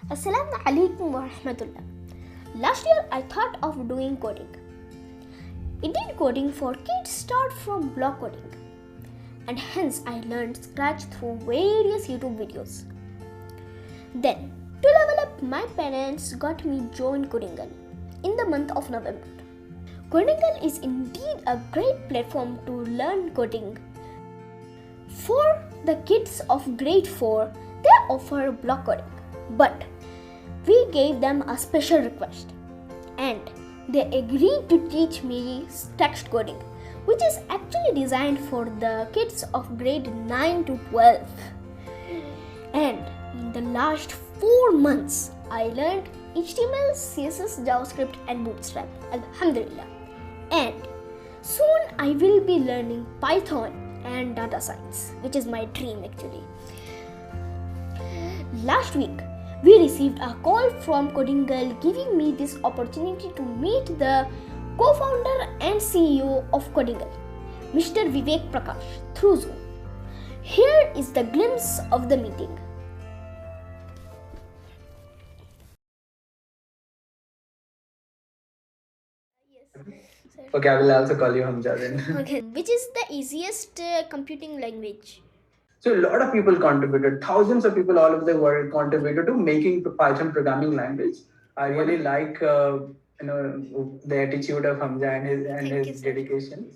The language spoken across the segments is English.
Assalamu alaikum wa rahmatullah. Last year I thought of doing coding. Indian coding for kids start from block coding, and hence I learned Scratch through various YouTube videos. Then, to level up, my parents got me join Codingal in the month of November. Codingal is indeed a great platform to learn coding. For the kids of grade 4, they offer block coding, but we gave them a special request and they agreed to teach me text coding, which is actually designed for the kids of grade 9 to 12. And in the last 4 months, I learned HTML, CSS, JavaScript and Bootstrap. Alhamdulillah. And soon I will be learning Python and data science, which is my dream actually. Last week, we received a call from Codingal giving me this opportunity to meet the co-founder and CEO of Codingal, Mr. Vivek Prakash, through Zoom. Here is the glimpse of the meeting. Okay, I will also call you Hamza then. Okay, which is the easiest computing language? So a lot of people contributed, thousands of people all over the world contributed to making Python programming language. I really like the attitude of Hamza and his dedication.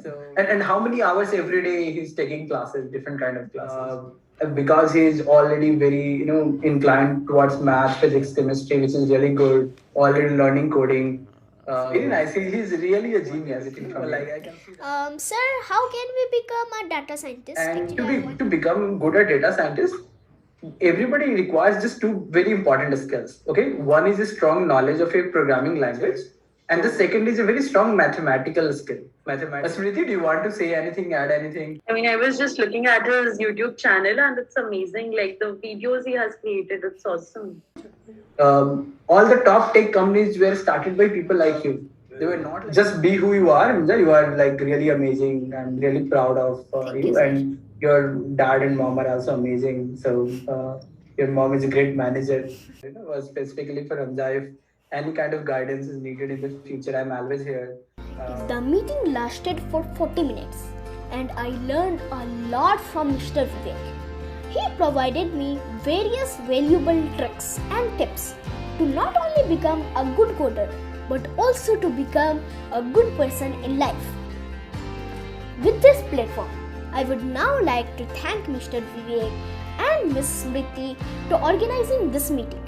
So and how many hours every day he's taking classes, different kind of classes. Because he's already very inclined towards math, physics, chemistry, which is really good. Already learning coding. Very nice. He's really a genius. Sir, how can we become a data scientist? And to become good at data scientist, everybody requires just two very important skills. Okay, one is a strong knowledge of a programming language, and the second is a very strong mathematical skill. Smriti, do you want to say anything? Add anything? I mean, I was just looking at his YouTube channel, and it's amazing. Like the videos he has created, it's awesome. All the top tech companies were started by people like you. They were not just be who you are. You are like really amazing. I'm really proud of you. And your dad and mom are also amazing. So your mom is a great manager. Specifically for Hamza, if any kind of guidance is needed in the future, I'm always here. The meeting lasted for 40 minutes and I learned a lot from Mr. Vivek. He provided me various valuable tricks and tips to not only become a good coder but also to become a good person in life. With this platform, I would now like to thank Mr. Vivek and Ms. Smriti to organizing this meeting.